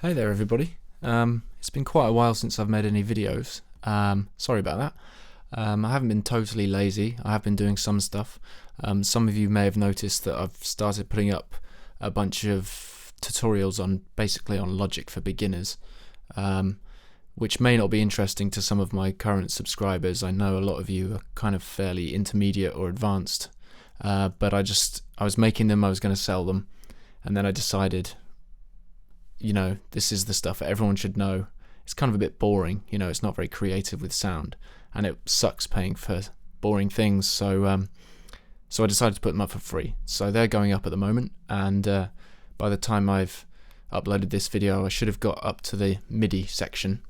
Hey there everybody. It's been quite a while since I've made any videos. Sorry about that. I haven't been totally lazy. I have been doing some stuff. Some of you may have noticed that I've started putting up a bunch of tutorials on basically on Logic for beginners, which may not be interesting to some of my current subscribers. I know a lot of you are kind of fairly intermediate or advanced, but I was making them, I was going to sell them, and then I decided, this is the stuff that everyone should know. It's kind of a bit boring, it's not very creative with sound, and it sucks paying for boring things, so I decided to put them up for free. So they're going up at the moment, and by the time I've uploaded this video, I should have got up to the MIDI section.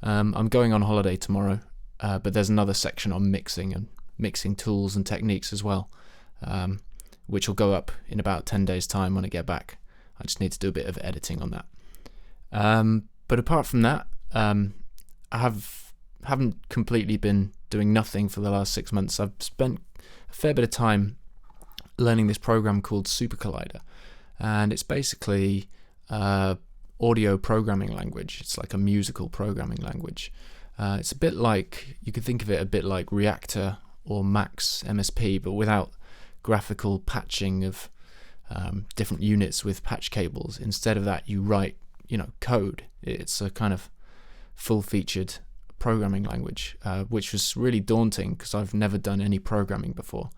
I'm going on holiday tomorrow, but there's another section on mixing and mixing tools and techniques as well, which will go up in about 10 days time when I get back. I just need to do a bit of editing on that. But apart from that, I haven't completely been doing nothing for the last 6 months. I've spent a fair bit of time learning this program called SuperCollider, and it's basically audio programming language. It's like a musical programming language. It's a bit like, you could think of it a bit like Reactor or Max MSP, but without graphical patching of different units with patch cables. Instead of that, you write code. It's a kind of full-featured programming language, which was really daunting because I've never done any programming before,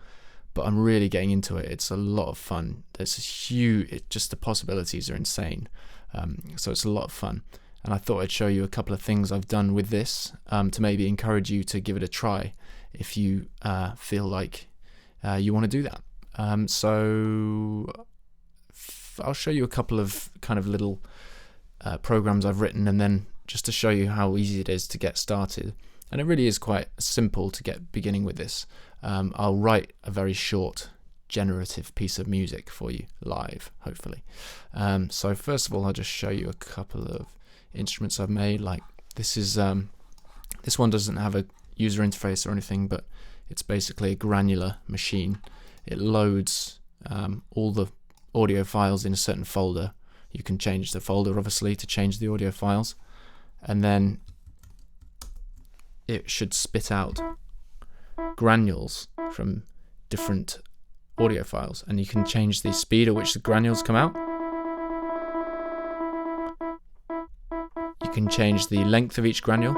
but I'm really getting into it. It's a lot of fun. There's just the possibilities are insane, so it's a lot of fun, and I thought I'd show you a couple of things I've done with this to maybe encourage you to give it a try if you feel like you want to do that. So I'll show you a couple of kind of little programs I've written, and then just to show you how easy it is to get started. And it really is quite simple to get beginning with this. I'll write a very short generative piece of music for you live, hopefully. So first of all, I'll just show you a couple of instruments I've made. Like this one doesn't have a user interface or anything, but it's basically a granular machine. It loads all the audio files in a certain folder. You can change the folder, obviously, to change the audio files, and then it should spit out granules from different audio files, and you can change the speed at which the granules come out. You can change the length of each granule.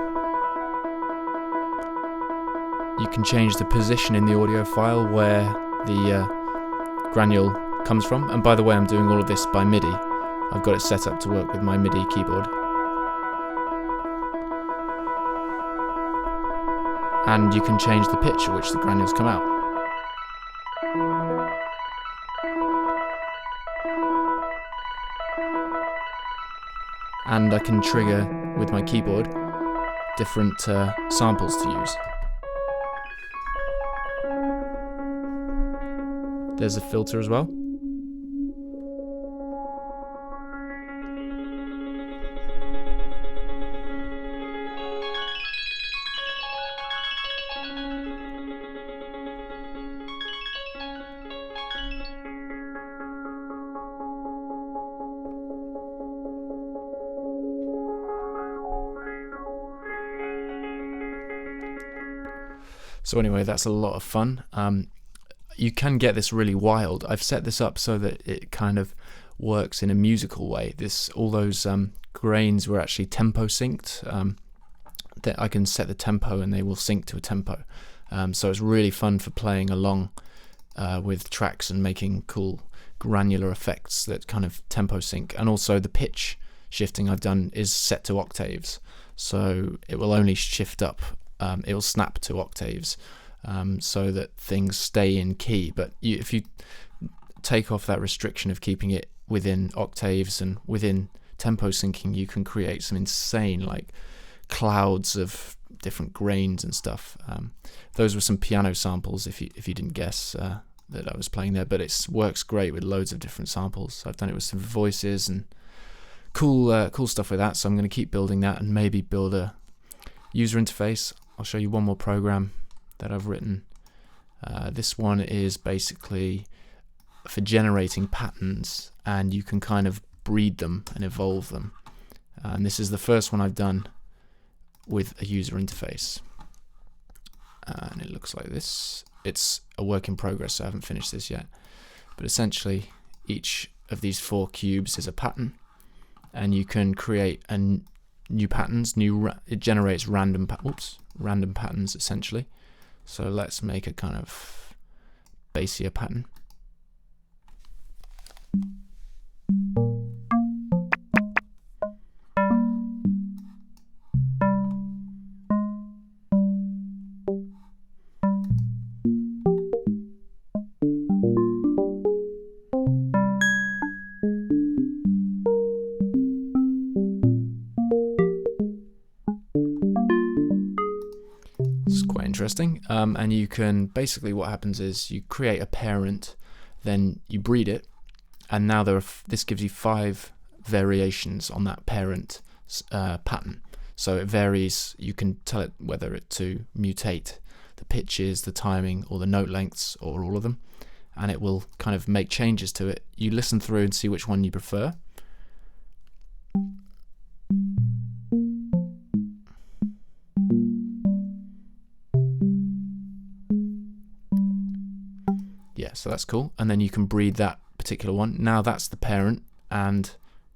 You can change the position in the audio file where the granule comes from. And by the way, I'm doing all of this by MIDI. I've got it set up to work with my MIDI keyboard. And you can change the pitch at which the granules come out. And I can trigger with my keyboard different samples to use. There's a filter as well. So anyway, that's a lot of fun. You can get this really wild. I've set this up so that it kind of works in a musical way. All those grains were actually tempo synced. That I can set the tempo and they will sync to a tempo. So it's really fun for playing along with tracks and making cool granular effects that kind of tempo sync. And also the pitch shifting I've done is set to octaves, so it will only shift up. It will snap to octaves, so that things stay in key. But if you take off that restriction of keeping it within octaves and within tempo syncing, you can create some insane, like, clouds of different grains and stuff. Those were some piano samples, if you didn't guess that I was playing there, but it works great with loads of different samples. I've done it with some voices and cool stuff with that, so I'm going to keep building that and maybe build a user interface. I'll show you one more program that I've written. This one is basically for generating patterns, and you can kind of breed them and evolve them. And this is the first one I've done with a user interface. And it looks like this. It's a work in progress, so I haven't finished this yet. But essentially, each of these 4 cubes is a pattern, and you can create new patterns. It generates random patterns essentially. So let's make a kind of bassier pattern. It's quite interesting, and you can basically, what happens is you create a parent, then you breed it, and now this gives you 5 variations on that parent pattern. So it varies. You can tell it whether it to mutate the pitches, the timing, or the note lengths, or all of them, and it will kind of make changes to it. You listen through and see which one you prefer. Yeah, so that's cool. And then you can breed that particular one. Now that's the parent, and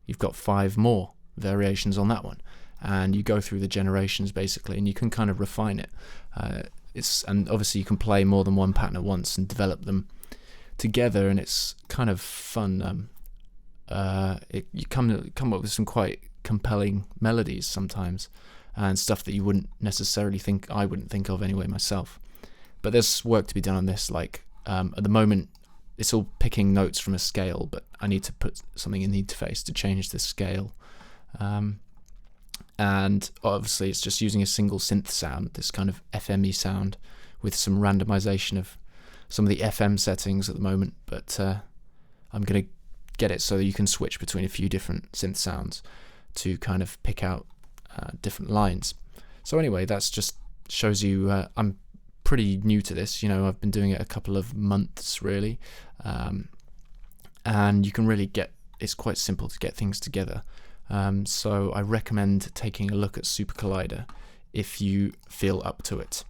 you've got 5 more variations on that one. And you go through the generations basically, and you can kind of refine it. And obviously you can play more than one pattern at once and develop them together, and it's kind of fun. You come up with some quite compelling melodies sometimes, and stuff that you wouldn't necessarily think, I wouldn't think of anyway myself. But there's work to be done on this. Like at the moment it's all picking notes from a scale, but I need to put something in the interface to change the scale. And obviously it's just using a single synth sound, this kind of FME sound, with some randomization of some of the FM settings at the moment, but I'm going to get it so that you can switch between a few different synth sounds to kind of pick out different lines. So anyway, that's just shows you I'm pretty new to this. I've been doing it a couple of months really, and you can really it's quite simple to get things together. So I recommend taking a look at SuperCollider if you feel up to it.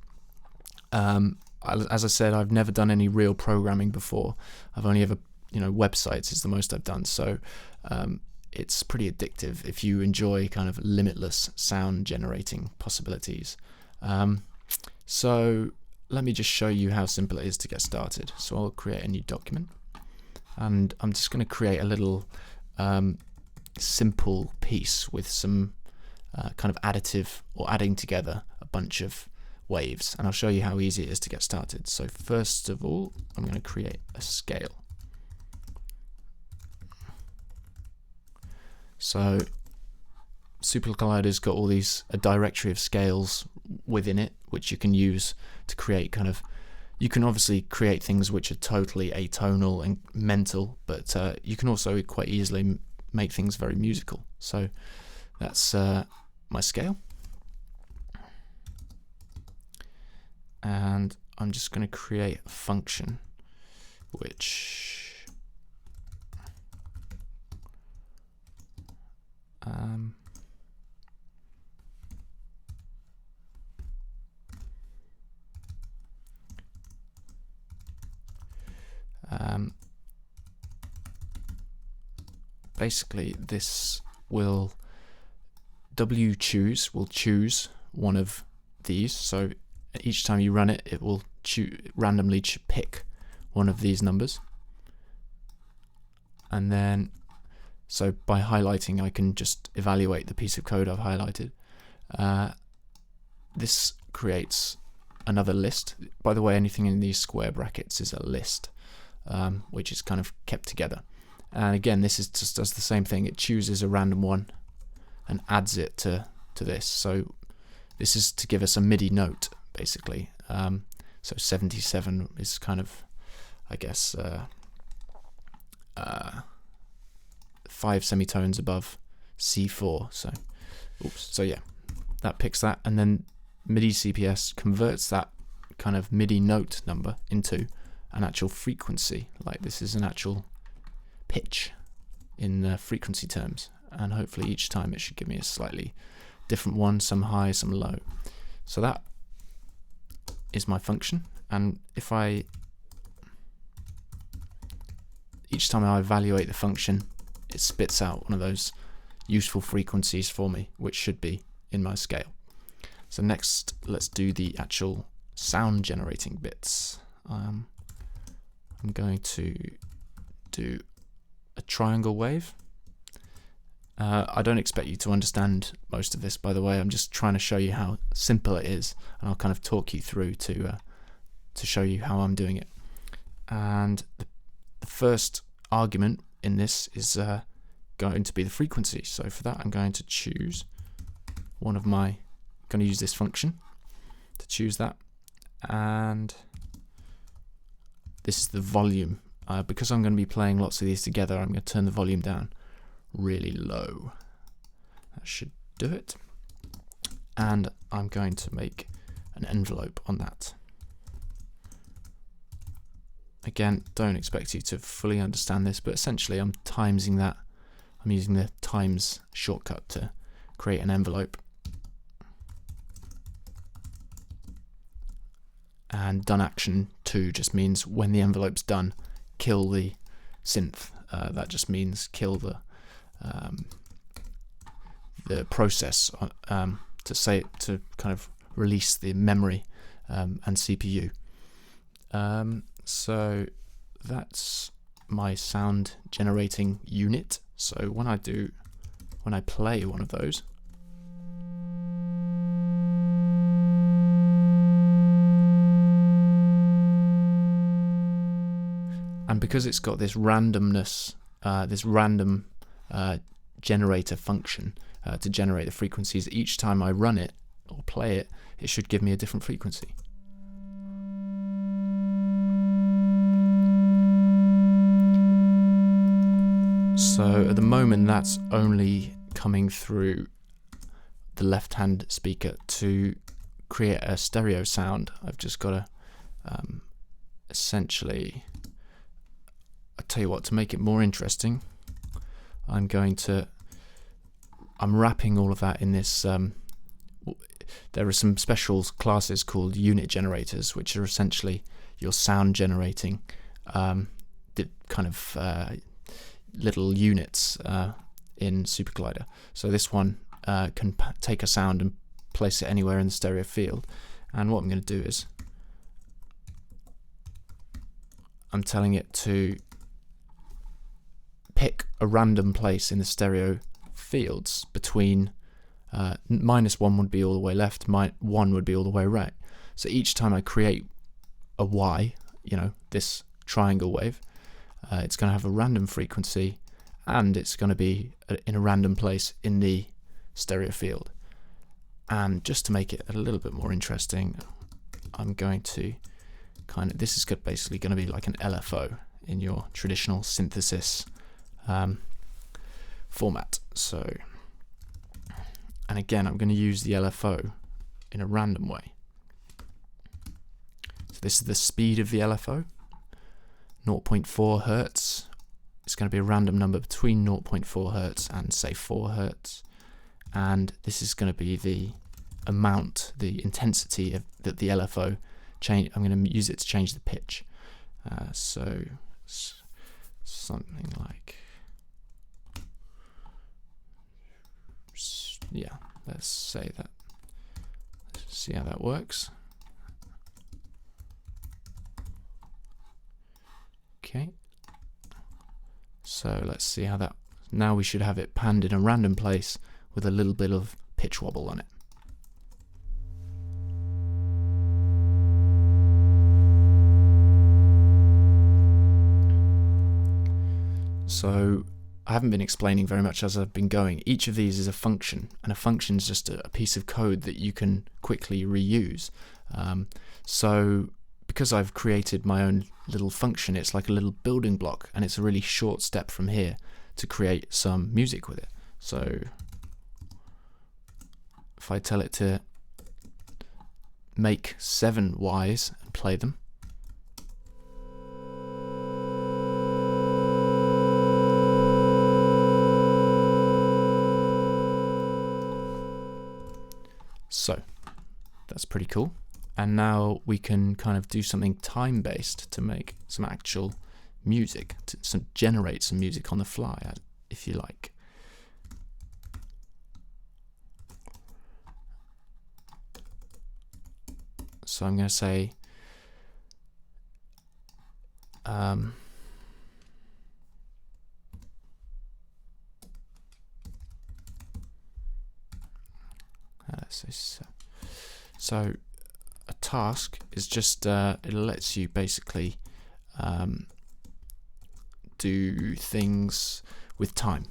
As I said, I've never done any real programming before. I've only ever, websites is the most I've done. So it's pretty addictive if you enjoy kind of limitless sound generating possibilities. So let me just show you how simple it is to get started. So I'll create a new document, and I'm just going to create a little simple piece with some kind of additive or adding together a bunch of waves, and I'll show you how easy it is to get started. So first of all, I'm going to create a scale. So SuperCollider's got all these, a directory of scales within it, which you can use to create you can obviously create things which are totally atonal and mental, but you can also quite easily make things very musical. So that's my scale, and I'm just going to create a function which basically this will choose one of these. So each time you run it, it will randomly pick one of these numbers, and then so by highlighting I can just evaluate the piece of code I've highlighted. This creates another list. By the way, anything in these square brackets is a list, which is kind of kept together. And again, this just does the same thing. It chooses a random one and adds it to this. So this is to give us a MIDI note, basically. So 77 is kind of, I guess, 5 semitones above C4. So yeah, that picks that, and then MIDI CPS converts that kind of MIDI note number into an actual frequency. Like this is an actual pitch in frequency terms, and hopefully each time it should give me a slightly different one, some high, some low. So that is my function, and if each time I evaluate the function, it spits out one of those useful frequencies for me, which should be in my scale. So next, let's do the actual sound generating bits. I'm going to do a triangle wave. I don't expect you to understand most of this, by the way. I'm just trying to show you how simple it is, and I'll kind of talk you through to show you how I'm doing it. And the first argument in this is going to be the frequency. So for that, I'm going to choose going to use this function to choose that, and this is the volume. Because I'm going to be playing lots of these together, I'm going to turn the volume down really low. That should do it. And I'm going to make an envelope on that. Again, don't expect you to fully understand this, but essentially I'm timesing that. I'm using the times shortcut to create an envelope. And done action 2 just means when the envelope's done, kill the synth. That just means kill the process to kind of release the memory and CPU. So that's my sound generating unit. So when I play one of those, and because it's got this randomness, this random generator function to generate the frequencies, each time I run it or play it, it should give me a different frequency. So at the moment that's only coming through the left-hand speaker. To create a stereo sound, I've just got to essentially, I'll tell you what, to make it more interesting, I'm wrapping all of that in this, there are some special classes called unit generators, which are essentially your sound generating kind of little units in SuperCollider. So this one can take a sound and place it anywhere in the stereo field, and what I'm going to do is I'm telling it to pick a random place in the stereo fields between -1 would be all the way left, 1 would be all the way right. So each time I create a Y, this triangle wave, it's going to have a random frequency, and it's going to be in a random place in the stereo field. And just to make it a little bit more interesting, I'm going to this is basically going to be like an LFO in your traditional synthesis format. So, and again, I'm going to use the LFO in a random way. So this is the speed of the LFO, 0.4 Hertz. It's going to be a random number between 0.4 Hertz and say 4 Hertz. And this is going to be the amount, the intensity that the LFO change. I'm going to use it to change the pitch. So something like, yeah, let's say that. Let's see how that works. Okay. So let's see how that. Now we should have it panned in a random place with a little bit of pitch wobble on it. So I haven't been explaining very much as I've been going. Each of these is a function, and a function is just a piece of code that you can quickly reuse. So because I've created my own little function, it's like a little building block, and it's a really short step from here to create some music with it. So if I tell it to make 7 Ys and play them, So that's pretty cool. And now we can kind of do something time-based to make some actual music, to generate some music on the fly, if you like. So I'm going to say so a task is just it lets you basically do things with time,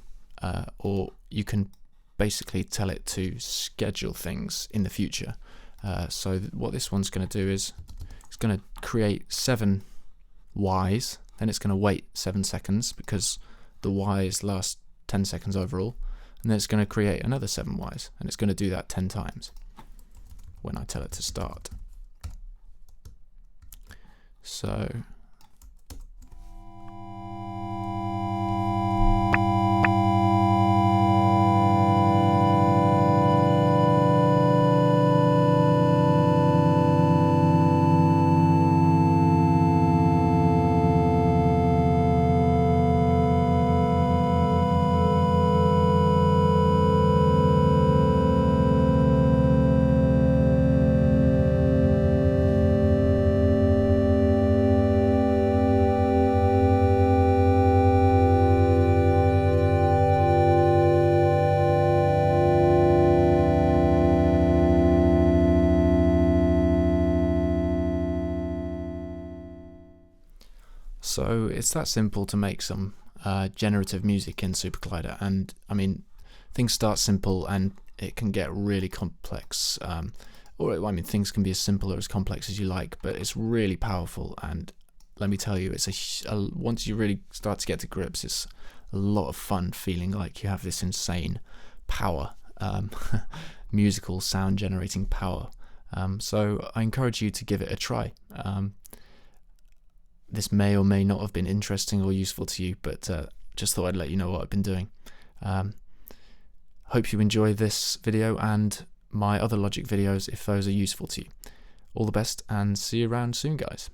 or you can basically tell it to schedule things in the future. So what this one's going to do is it's going to create 7 Ys, then it's going to wait 7 seconds because the Ys last 10 seconds overall, and then it's going to create another 7 Ys, and it's going to do that 10 times when I tell it to start. So So it's that simple to make some generative music in SuperCollider, and I mean, things start simple and it can get really complex, or I mean, things can be as simple or as complex as you like, but it's really powerful. And let me tell you, it's once you really start to get to grips, it's a lot of fun feeling like you have this insane power, musical sound generating power. So I encourage you to give it a try. This may or may not have been interesting or useful to you, but just thought I'd let you know what I've been doing. Hope you enjoy this video and my other Logic videos if those are useful to you. All the best and see you around soon, guys.